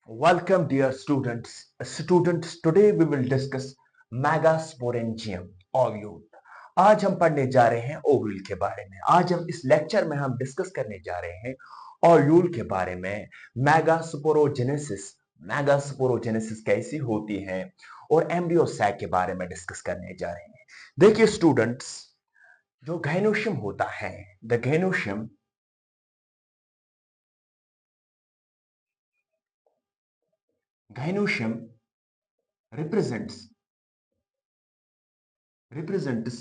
Welcome, dear students. Students, today we will discuss Megasporangium ovule. आज हम पढ़ने जा रहे हैं ओव्यूल के बारे में। आज हम इस लेक्चर में हम डिस्कस करने जा रहे हैं ओव्यूल के बारे में। मेगास्पोरोजेनेसिस मेगास्पोरोजेनेसिस कैसी होती है और एम्ब्रियो सैक के बारे में डिस्कस करने जा रहे हैं। देखिए स्टूडेंट्स, जो गैनोशियम होता है, the गैनोशियम represents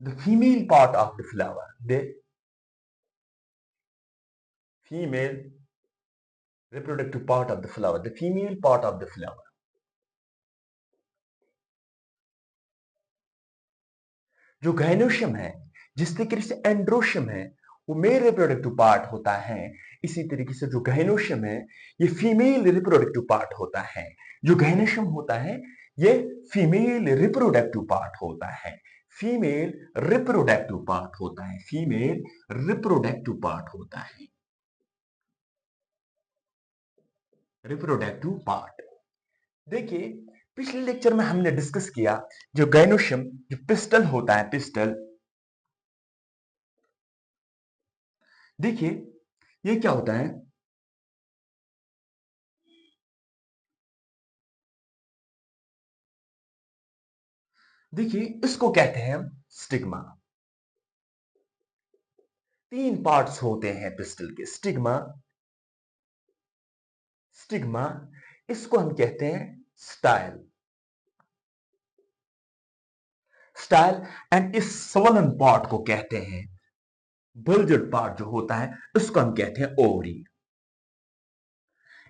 the female part of the flower, the female reproductive part of the flower, the female part of the flower. जो गैनोशियम है, जिस तरीके से एंड्रोशियम है वो मेल रिप्रोडक्टिव पार्ट होता है, इसी तरीके से जो गैनोशियम है ये फीमेल रिप्रोडक्टिव पार्ट होता है। जो गैनोशियम होता है ये फीमेल रिप्रोडक्टिव पार्ट होता है। फीमेल रिप्रोडक्टिव पार्ट होता है। फीमेल रिप्रोडक्टिव पार्ट होता है। Reproductive part. देखिए, पिछले लेक्चर में हमने डिस्कस किया जो गैनोशियम जो पिस्टल होता है, पिस्टल। देखिए ये क्या होता है, देखिए इसको कहते हैं हम स्टिग्मा। तीन पार्ट्स होते हैं पिस्टल के। स्टिग्मा, स्टिग्मा इसको हम कहते हैं स्टाइल, स्टाइल। एंड इस स्वलन पार्ट को कहते हैं, बल्जड पार्ट जो होता है इसको हम कहते हैं ओवरी।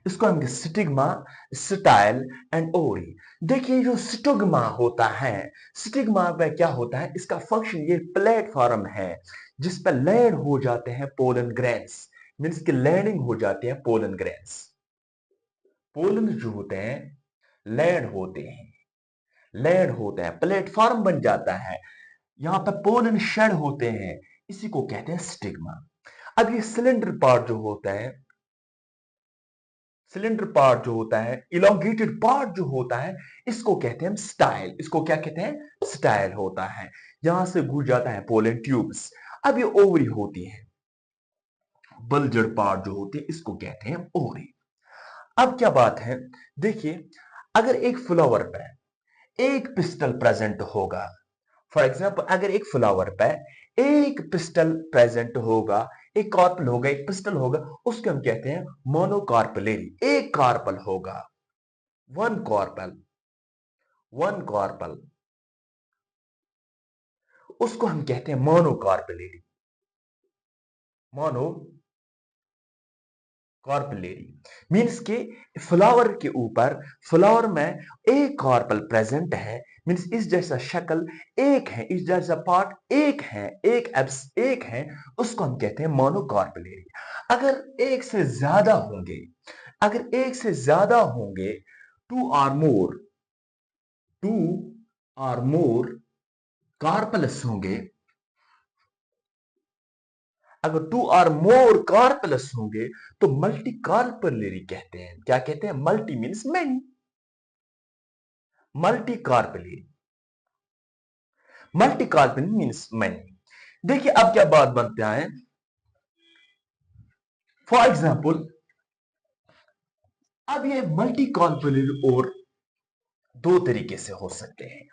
इसको हम स्टिग्मा, स्टाइल एंड ओवरी। देखिए जो स्टिग्मा होता है, स्टिग्मा में क्या होता है, इसका फंक्शन ये प्लेटफॉर्म है जिस पर लैंड हो जाते हैं पोलन ग्रेन्स, मीन्स की लैंडिंग हो जाती है पोलन ग्रेन्स। पोलन जो होते हैं लैंड होते हैं, लैंड होते हैं, प्लेटफॉर्म बन जाता है, यहां पर पोलन शेड होते हैं, इसी को कहते हैं स्टिग्मा। अब ये सिलेंडर पार्ट जो होता है, सिलेंडर पार्ट जो होता है, इलोंगेटेड पार्ट जो होता है, इसको कहते हैं स्टाइल। इसको क्या कहते हैं, स्टाइल होता है। यहां से घुस जाता है पोलन ट्यूब्स। अब ये ओवरी होती है, बल्जर पार्ट जो होती है इसको कहते हैं ओवरी। अब क्या बात है, देखिए अगर एक फ्लावर पे एक पिस्टल प्रेजेंट होगा, फॉर एग्जाम्पल अगर एक फ्लावर पे एक पिस्टल प्रेजेंट होगा, एक कार्पल होगा, एक पिस्टल होगा, उसको हम कहते हैं मोनोकार्पलेरी। एक कार्पल होगा, वन कार्पल, वन कार्पल, उसको हम कहते हैं मोनोकार्पलेरी, मोनो कार्पलेरी। मीन्स के फ्लावर के ऊपर, फ्लावर में एक कार्पल प्रेजेंट है, मीन्स इस जैसा शक्ल एक है, इस जैसा पार्ट एक है, एक एब्स एक है, उसको हम कहते हैं मोनोकार्पलेरी। अगर एक से ज्यादा होंगे, अगर एक से ज्यादा होंगे, two or more, two or more carpels होंगे, अगर टू आर मोर कार्पल्स होंगे तो मल्टी कार्पलेरी कहते हैं। क्या कहते हैं, multi means many, multi carpellary, multi carpel means many. देखिए अब क्या बात बनता है, फॉर एग्जाम्पल अब ये मल्टी कार्पलेरी और दो तरीके से हो सकते हैं,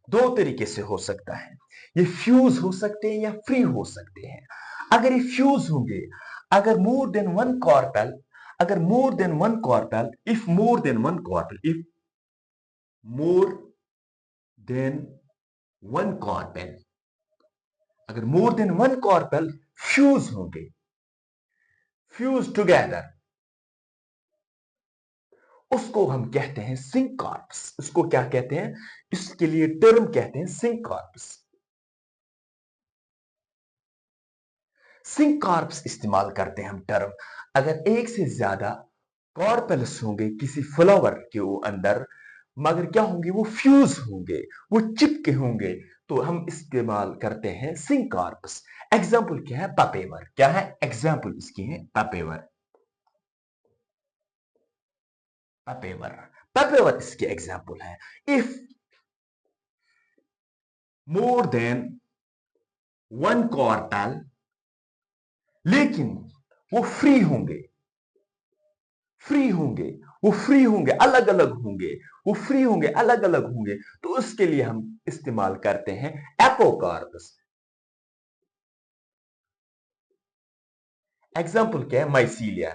दो तरीके से हो सकता है। ये फ्यूज हो सकते हैं या फ्री हो सकते हैं। अगर ये फ्यूज होंगे, अगर मोर देन वन कॉर्पल, अगर more than one carpel, if more than one carpel, if more than one carpel, अगर more than one carpel fuse होंगे, फ्यूज टुगेदर, उसको हम कहते हैं सिंकॉर्प्स। उसको क्या कहते हैं, इसके लिए टर्म कहते हैं सिंकॉर्प्स। सिंकॉर्प्स इस्तेमाल करते हैं हम टर्म, अगर एक से ज्यादा कॉर्पल्स होंगे किसी फ्लावर के अंदर, मगर क्या होंगे, वो फ्यूज होंगे, वो चिपके होंगे, तो हम इस्तेमाल करते हैं सिंकॉर्प्स। एग्जाम्पल क्या है, पापेवर। क्या है एग्जाम्पल इसकी है, पापेवर। पेपर पेपर इसके एग्जाम्पल है। If more than one quartile, लेकिन वो फ्री होंगे, फ्री होंगे, वो फ्री होंगे, अलग अलग होंगे, वो फ्री होंगे, अलग अलग होंगे, तो उसके लिए हम इस्तेमाल करते हैं एपोकार्पस। एग्जाम्पल क्या है? माइसीलिया,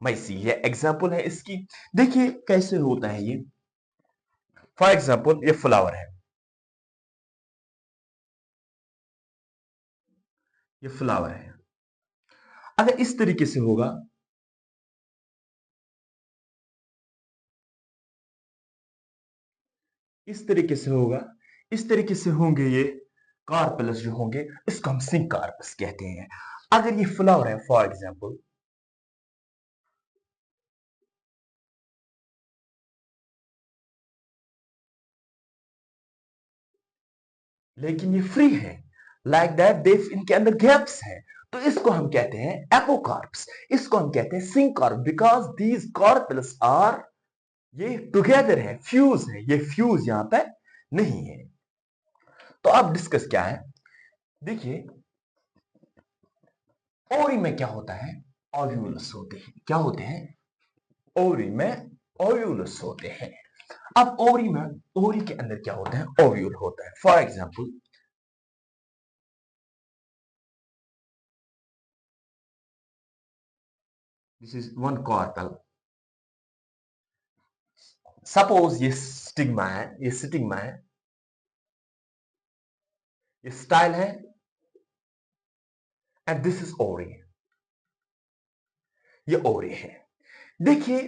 माइसीलिया एग्जाम्पल है इसकी। देखिए कैसे होता है ये। फॉर एग्जाम्पल ये फ्लावर है, ये फ्लावर है। अगर इस तरीके से होगा, इस तरीके से होगा, इस तरीके से होंगे ये कार्पल्स जो होंगे, इसको हम सिंक कार्पस कहते हैं। अगर ये फ्लावर है फॉर एग्जाम्पल, लेकिन ये फ्री है, लाइक दैट दे इनके अंदर गैप्स हैं, तो इसको हम कहते हैं एपोकार्प्स, इसको हम कहते हैं syncarp, because these carpels are, ये टुगेदर है, फ्यूज है, ये फ्यूज यहां पे नहीं है। तो अब डिस्कस क्या है, देखिए ओरी में क्या होता है? ओव्यूल्स होते हैं। क्या होते हैं? ओरी में ओव्यूल्स होते हैं। अब ओरी में, ओरी के अंदर क्या होता है? ओव्यूल होता है। For example this is one carpel, suppose ये स्टिग्मा है, ये स्टिग्मा है, ये स्टाइल है, एंड दिस इज ओरी, ये ओरी है। देखिए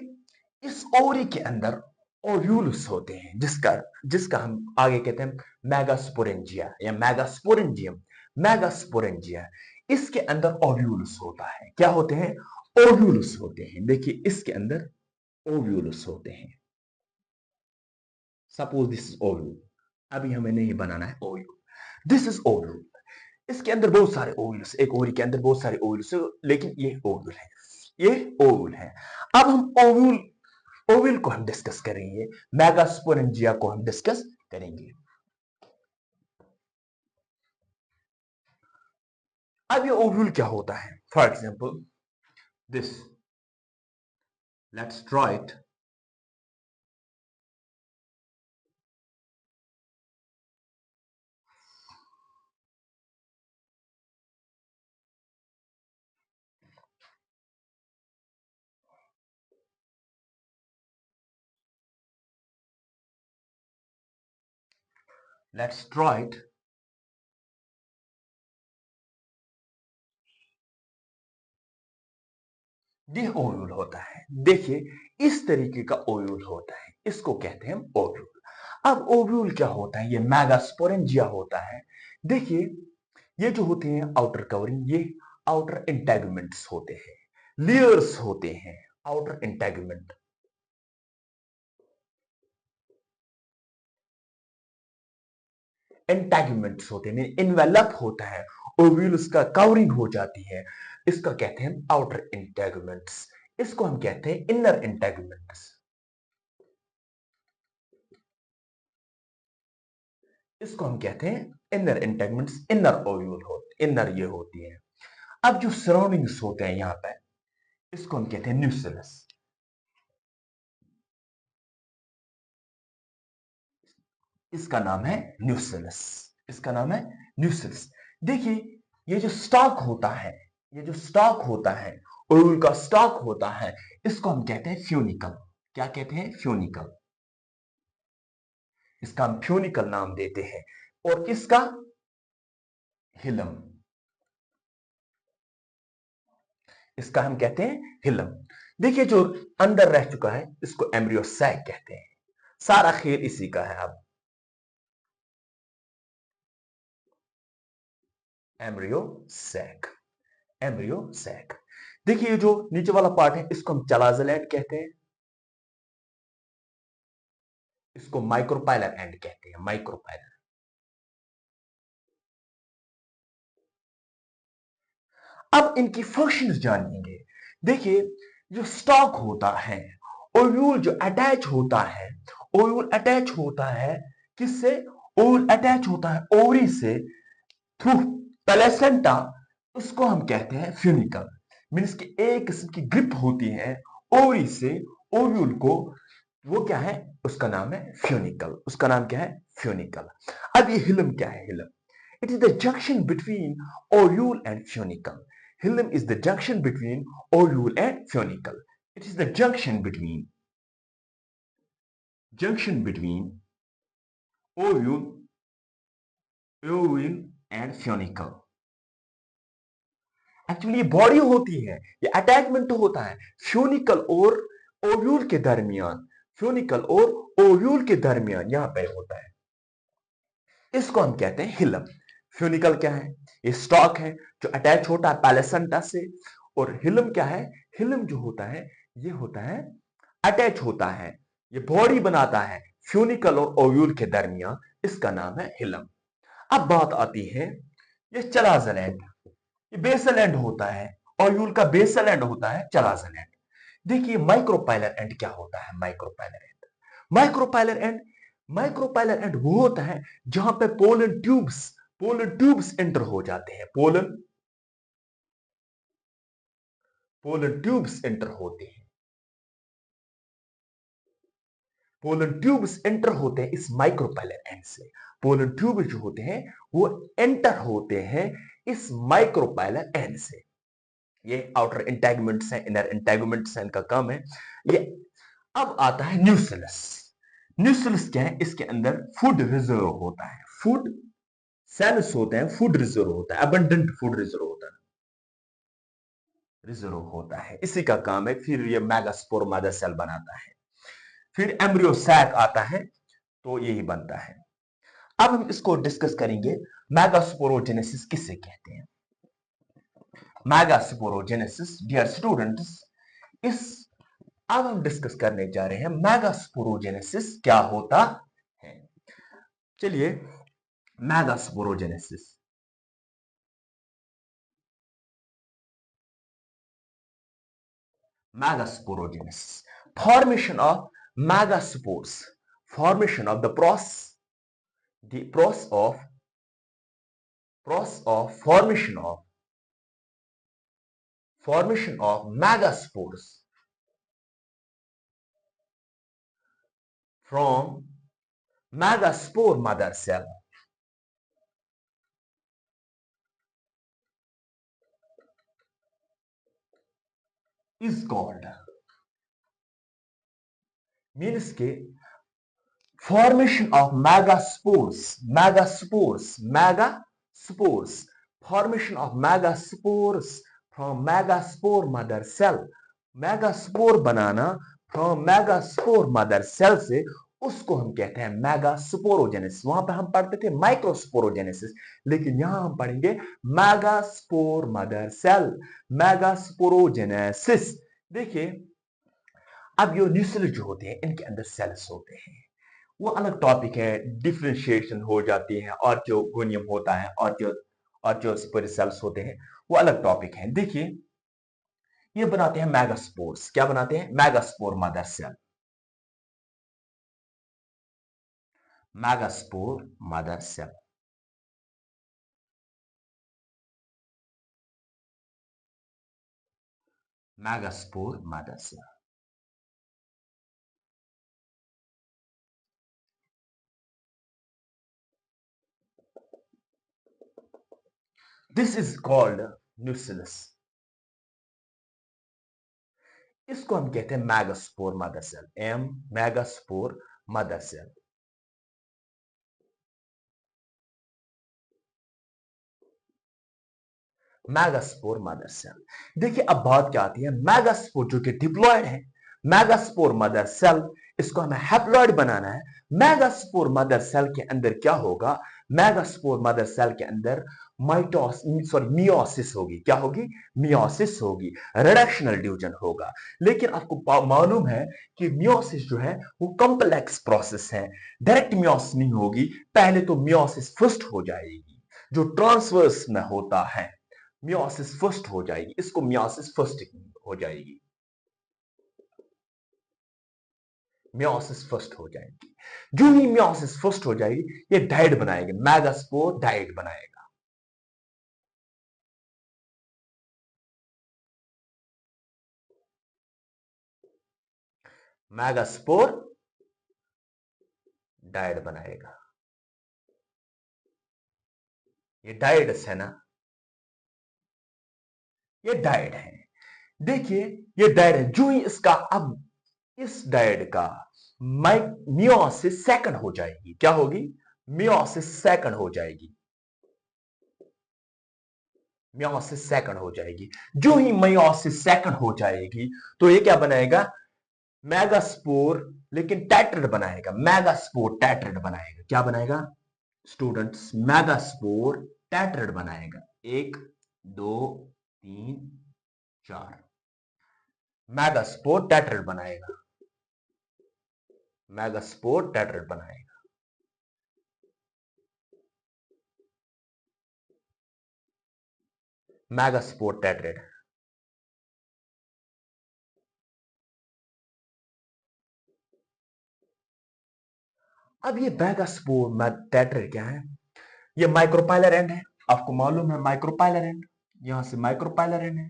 इस ओरी के अंदर ओव्यूल्स होते हैं, जिसका जिसका हम आगे कहते हैं मेगास्पोरेंजिया या मेगास्पोरेंजियम, मेगास्पोरेंजिया। इसके अंदर ओव्यूल्स होता है। क्या होते हैं? ओव्यूल्स होते हैं। देखिए इसके अंदर ओव्यूल्स होते हैं। सपोज दिस इज ओव्यूल, अभी हमें नहीं बनाना है ओव्यूल, दिस इज ओव्यूल। इसके अंदर बहुत सारे ओव्यूल्स, एक ओवरी के अंदर बहुत सारे ओव्यूल्स, लेकिन ये ओव्यूल है, ये ओव्यूल है। अब हम ओव्यूल, ओव्यूल को हम डिस्कस करेंगे, मेगास्पोरेंजिया को हम डिस्कस करेंगे। अब ये ओव्यूल क्या होता है? For example this, let's draw it. Let's draw it. ये ओव्यूल होता है। देखिए इस तरीके का ओव्यूल होता है, इसको कहते हैं ओव्यूल। अब ओव्यूल क्या होता है? ये मेगास्पोरेंजिया होता है। देखिए ये जो होते हैं आउटर कवरिंग, ये आउटर इंटेगुमेंट्स होते हैं, लेयर्स होते हैं, आउटर इंटेगुमेंट, इंटेगुमेंट्स होते हैं, इनवेलप होता है, ओव्यूल्स का कवरिंग हो जाती है, इसका कहते हैं आउटर इंटेगुमेंट्स। इसको हम कहते हैं इनर इंटेगुमेंट्स, इसको हम कहते हैं इनर इंटेगमेंट्स, इनर ओव्यूल होते, इनर ये होती है। अब जो सराउंडिंग्स होते हैं यहां पे, इसको हम कहते हैं न्यूक्लियस, इसका नाम है न्यूक्लियस, इसका नाम है न्यूक्लियस। देखिए ये जो स्टॉक होता है, ये जो स्टॉक होता है, ओव्यूल का स्टॉक होता है, इसको हम कहते हैं फ्यूनिकल। क्या कहते हैं? फ्यूनिकल। इसका हम फ्यूनिकल नाम देते हैं। और इसका हिलम, इसका हम कहते हैं हिलम। देखिए जो अंदर रह चुका है इसको एम्ब्रियो सैक कहते हैं। सारा खेल इसी का है। अब एम्ब्रियो सैक, एम्ब्रियो सैक। देखिए ये जो नीचे वाला पार्ट है इसको हम चलाजल एंड कहते हैं, इसको माइक्रोपाइलर एंड कहते हैं, माइक्रोपाइलर। अब इनकी फंक्शंस जानेंगे। देखिए जो स्टॉक होता है, ओव्यूल जो अटैच होता है, ओव्यूल अटैच होता है किससे? ओव्यूल अटैच होता है ओवरी से थ्रू प्लेसेंटा, उसको हम कहते हैं फ्यूनिकल। मीन्स कि एक किस्म की ग्रिप होती है ओवरी से ओव्यूल को, वो क्या है? उसका नाम है फ्यूनिकल। उसका नाम क्या है? फ्यूनिकल। अब ये हिलम क्या है? Hilum, it is the junction between ovule and funicle. Hilum is the junction between ovule and funicle. It is the junction between ovule and funicle. Actually ये बॉडी होती है, ये अटैचमेंट होता है फ्यूनिकल और ओव्यूल के दरमियान, फ्यूनिकल और ओव्यूल के दरमियान यहां पे होता है। इसको हम कहते हैं हिलम। फ्यूनिकल क्या है? ये स्टॉक है जो अटैच होता है पैलेसेंटा से। और हिलम क्या है? हिलम जो होता है ये होता है अटैच होता है, ये बॉडी बनाता है फ्यूनिकल और ओव्यूल के दरमियान, इसका नाम है हिलम। अब बात आती है ये चलाजल एंड, ये बेसल एंड होता है, ओव्यूल का बेसल एंड होता है चलाजल एंड। देखिए माइक्रोपाइलर एंड क्या होता है? Micropylar and, micropylar and, micropylar and वो होता है जहां पे पोलन ट्यूब्स एंटर हो जाते हैं, पोलन ट्यूब्स एंटर होते हैं, पोलन ट्यूब्स एंटर होते हैं इस माइक्रोपाइलर एंड से। पोलन ट्यूब जो होते हैं वो एंटर होते हैं इस माइक्रोपाइलर एंड से। ये आउटर इंटेगुमेंट्स हैं, इनर इंटेगुमेंट्स हैं, इनका काम है ये। अब आता है न्यूसिलस। न्यूसिलस क्या है? इसके अंदर फूड रिजर्व होता है, फूड सेल्स होते हैं, फूड रिजर्व होता है, अबंडेंट फूड रिजर्व होता है, इसी का काम है। फिर ये मेगास्पोर मदर सेल बनाता है, फिर एम्ब्रियो सैक आता है, तो यही बनता है। अब हम इसको डिस्कस करेंगे, मेगास्पोरोजेनेसिस किसे कहते हैं? मेगास्पोरोजेनेसिस डियर स्टूडेंट्स, इस अब हम डिस्कस करने जा रहे हैं मेगास्पोरोजेनेसिस क्या होता है। चलिए, megasporogenesis, megasporogenesis, formation of megaspores, formation of the process of formation of megaspores from megaspore mother cell is called, means के formation of megaspores, formation of megaspores from megaspore mother cell, megaspore banana from megaspore mother cell से, उसको हम कहते हैं megasporogenesis. वहां पे हम पढ़ते थे माइक्रोस्पोरोजेनेसिस, लेकिन यहां हम पढ़ेंगे मेगास्पोर मदर सेल, मेगास्पोरोजेनेसिस। देखिए अब ये न्यूक्लियस जो होते हैं इनके अंदर सेल्स होते हैं, वो अलग टॉपिक है, डिफरेंशिएशन हो जाती है, और जो गोनियम होता है और जो सेल्स होते हैं वो अलग टॉपिक है। देखिए ये बनाते हैं मेगास्पोर्स, क्या बनाते हैं? Megaspore mother cell, megaspore mother cell. Megaspore mother cell, this is called nucleus. इसको हम कहते हैं megaspore mother cell, megaspore mother cell. Megaspore mother cell. देखिए अब बात क्या आती है, मेगास्पोर जो कि डिप्लॉयड है, मेगास्पोर मदर सेल, इसको हमें हैप्लॉयड बनाना है। मेगास्पोर मदर सेल के अंदर क्या होगा? मेगास्पोर मदर सेल के अंदर मियोसिस होगी। क्या होगी? मियोसिस होगी, रिडक्शनल डिवीजन होगा। लेकिन आपको मालूम है कि मियोसिस जो है वो कॉम्प्लेक्स प्रोसेस है, डायरेक्ट मियोसिस नहीं होगी, पहले तो मियोसिस फर्स्ट हो जाएगी, जो ट्रांसवर्स में होता है मियोसिस फर्स्ट हो जाएगी, इसको मियोसिस फर्स्ट हो जाएगी, मियोसिस फर्स्ट हो जाएगी। जो ही मियोसिस फर्स्ट हो जाएगी ये डाइड बनाएगी, मेगास्पोर डाइड बनाएगा। मेगास्पोर डाइड बनाएगा। ये डाइड्स है ना, ये डाइड है। देखिए ये डाइड है। जो ही इसका अब इस डाइड का मियोसिस सेकंड हो जाएगी, क्या होगी, मियोसिस सेकंड हो जाएगी, मियोसिस सेकंड हो जाएगी। जो ही मियोसिस सेकंड हो जाएगी तो ये क्या बनाएगा, मेगास्पोर, लेकिन टेट्रिड बनाएगा, मेगास्पोर टेट्रिड बनाएगा। क्या बनाएगा स्टूडेंट्स, मेगास्पोर टेट्रिड बनाएगा। 1 2 3 4, मेगास्पोर टेट्रिड बनाएगा, मेगास्पोर टेट्रिड बनाएगा। मेगास्पोर टेट्रिड। अब ये मेगास्पोर टेट्रिड क्या है, ये माइक्रोपाइलर एंड है, आपको मालूम है माइक्रोपाइलर एंड, यहां से माइक्रोपाइलर एंड है।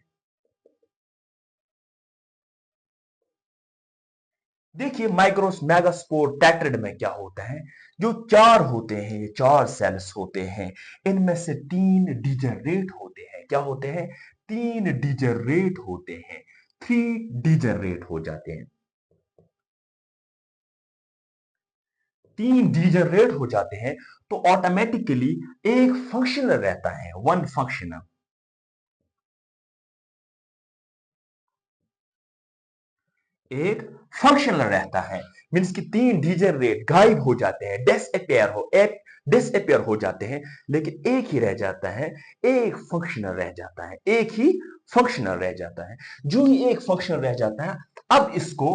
देखिए माइक्रोस मेगास्पोर टेट्रिड में क्या होता है, जो चार होते हैं, ये चार सेल्स होते हैं, इनमें से 3 डिजनरेट होते हैं। क्या होते हैं, 3 डिजनरेट होते हैं, 3 डिजनरेट हो जाते हैं, 3 डिजनरेट हो जाते हैं। तो ऑटोमेटिकली एक फंक्शनल रहता है, वन फंक्शनल, एक फंक्शनल रहता है। मींस कि 3 डिजनरेट गायब हो जाते हैं, डिसअपियर हो जाते हैं, लेकिन एक ही रह जाता है, एक फंक्शनल रह जाता है, एक ही फंक्शनल रह जाता है। जो ही एक फंक्शनल रह जाता है, अब इसको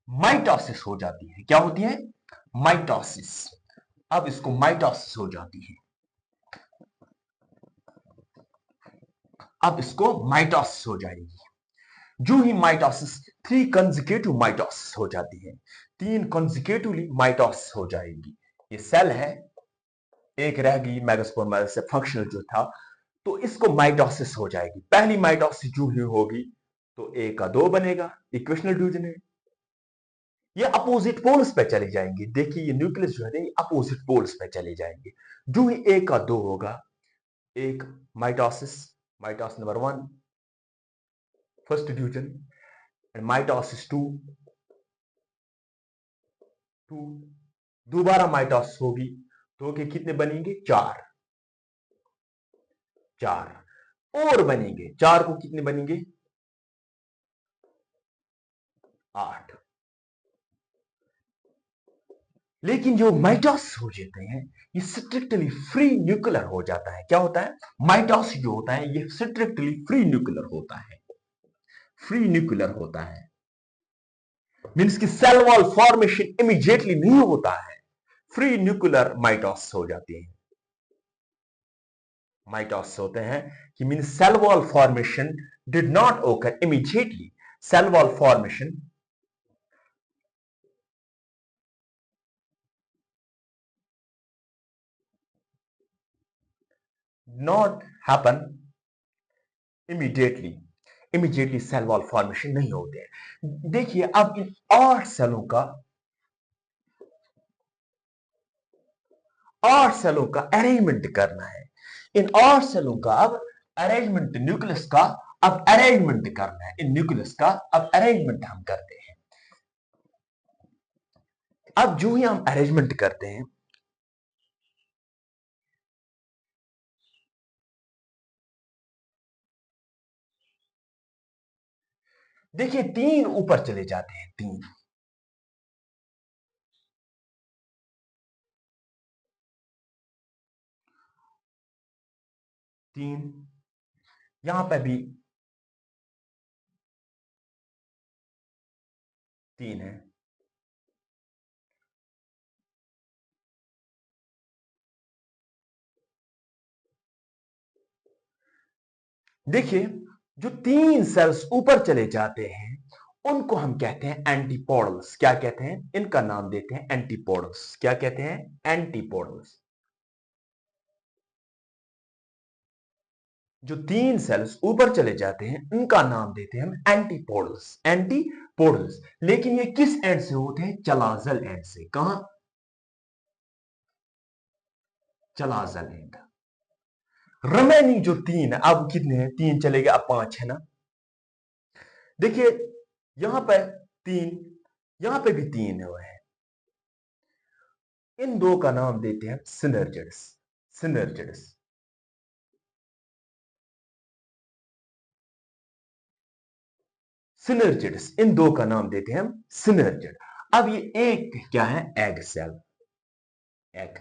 माइटोसिस हो जाती है। क्या होती है, माइटोसिस। अब इसको माइटोसिस हो जाती है, अब इसको माइटोसिस हो जाएगी। जो ही माइटोसिस, 3 कंसेक्यूटिव माइटोसिस हो जाती है, 3 कंसेक्यूटिवली माइटोसिस हो जाएगी। ये सेल है, एक रह गई मेगास्पोर में से फंक्शनल जो था, तो इसको माइटोसिस हो जाएगी। पहली माइटोसिस जो ही होगी तो ए का 2 बनेगा, इक्वेशनल डिवीजन है। ये अपोजिट पोल्स पे चले जाएंगे। देखिए ये न्यूक्लियस जो है ये अपोजिट पोल्स पे चले जाएंगे। जो ही ए का 2 होगा, एक mitosis, mitosis number 1 first division, and mitosis 2 2, दोबारा माइटोसिस होगी तो के कितने बनेंगे, 4, 4 और बनेंगे, 4 को कितने बनेंगे, 8। लेकिन जो माइटोसिस हो जाते हैं ये स्ट्रिक्टली फ्री न्यूक्लियर हो जाता है। क्या होता है, माइटोसिस जो होता है ये स्ट्रिक्टली फ्री न्यूक्लियर होता है, फ्री न्यूक्लियर होता है। मींस की सेल वॉल फॉर्मेशन इमीडिएटली नहीं होता है, फ्री न्यूक्लियर माइटोसिस हो जाती है। माइटोसिस होते हैं कि mean cell wall formation did not occur immediately, cell wall formation not happen immediately, immediately cell wall formation नहीं होते हैं। देखिए अब इन 8 सेलों का, 8 सेलों का अरेंजमेंट करना है। इन 8 सेलों का अब अरेंजमेंट, न्यूक्लियस का अब अरेंजमेंट करना है, इन न्यूक्लियस का अब अरेंजमेंट हम करते हैं। अब जो ही हम अरेंजमेंट करते हैं, देखिए 3 ऊपर चले जाते हैं, 3, 3 यहां पे भी 3 है। देखिए जो 3 सेल्स ऊपर चले जाते हैं उनको हम कहते हैं एंटीपोडल्स। क्या कहते हैं? इनका नाम देते हैं एंटीपोडल्स। क्या कहते हैं? एंटीपोडल्स। जो 3 सेल्स ऊपर चले जाते हैं उनका नाम देते हैं हम एंटीपोडल्स। एंटीपोडल्स। लेकिन ये किस एंड से होते हैं? चलाजल एंड से। कहां? Chalazal end. रिमेनिंग जो 3 है, अब कितने हैं? 3 चले गए, अब 5 है ना। देखिए यहां पर 3, यहां पे भी 3 हुए हैं। इन दो का नाम देते हैं सिनर्जिड्स। सिनर्जिड्स। सिनर्जिड्स। इन दो का नाम देते हैं हम सिनर्जिड। अब ये एक क्या है? Egg cell. एग।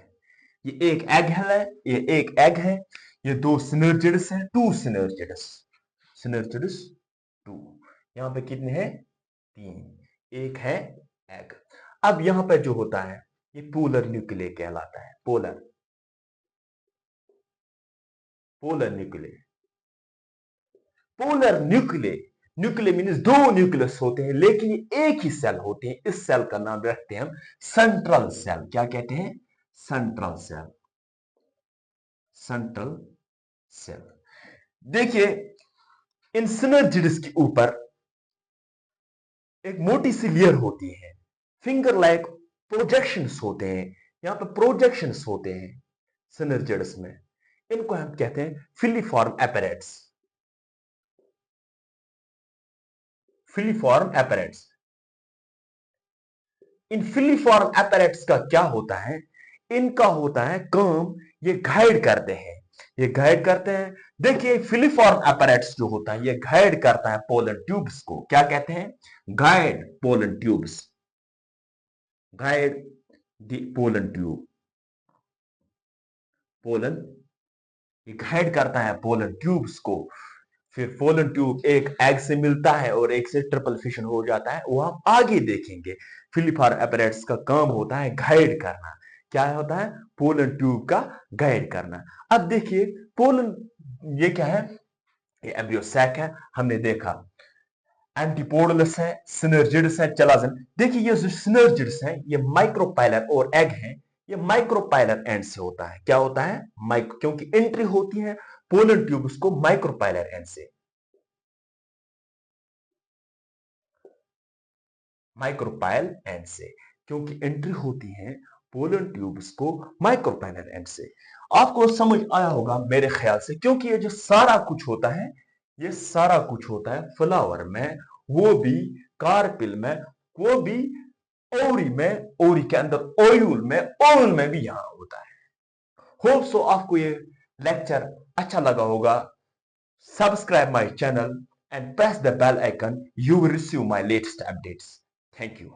ये एक एग है, ये एक एग है। ये दो सिनर्जिड्स हैं, टू सिनर्जिड्स। Synergids to. यहां पे कितने हैं? 3। एक है एग। अब यहां पे जो होता है ये पोलर न्यूक्लिय कहलाता है। Polar. Polar nuclei. Polar nuclei. Nuclei means 2 nucleus होते हैं लेकिन ये एक ही सेल होते हैं। इस सेल का नाम रखते हैं हम सेंट्रल सेल। क्या कहते हैं? Central cell. Central cell. देखिए इन सिनर्जिड्स के ऊपर एक मोटी सी लेयर होती है, फिंगर लाइक प्रोजेक्शंस होते हैं। यहां पर प्रोजेक्शंस होते हैं सिनर्जिड्स में। इनको हम कहते हैं फिलीफॉर्म एपैरेट्स। फिलीफॉर्म एपैरेट्स। इन फिलीफॉर्म एपैरेट्स का क्या होता है? इनका होता है काम, ये गाइड करते हैं। ये गाइड करते हैं। देखिए फिलीफॉर्म एपैरेट्स जो होता है ये गाइड करता है पोलन ट्यूब्स को। क्या कहते हैं? Guide pollen tubes. Guide the pollen tube. Pollen ये गाइड करता है पोलन ट्यूब्स को। फिर पोलन ट्यूब एक एग से मिलता है और एक से ट्रिपल फिशन हो जाता है, वो हम आगे देखेंगे। फिलीफॉर्म एपैरेट्स का काम होता है गाइड करना। क्या होता है? पोलन ट्यूब का गाइड करना। अब देखिए पोलन ये क्या है? ये एम्ब्रियो सैक है, हमने देखा। एंटीपोडल्स है, सिनर्जिड्स है, चलाजन। देखिए ये जो सिनर्जिड्स है ये माइक्रोपाइलर और एग है, ये माइक्रोपाइलर एंड से होता है। क्या होता है? माइक्रो, क्योंकि एंट्री होती है पोलन ट्यूब्स को माइक्रोपाइलर एंड से। माइक्रोपाइल एंड से, क्योंकि एंट्री होती है पोलन ट्यूब्स को माइक्रोपाइलर एंड से। आपको समझ आया होगा मेरे ख्याल से, क्योंकि ये जो सारा कुछ होता है, ये सारा कुछ होता है फ्लावर में, वो भी कार्पिल में, वो भी ओरी में, ओरी के अंदर ओयूल में, ओयूल में भी यहां होता है। होप सो आपको ये लेक्चर अच्छा लगा होगा। Subscribe my channel and press the bell icon. You will receive my latest updates. Thank you.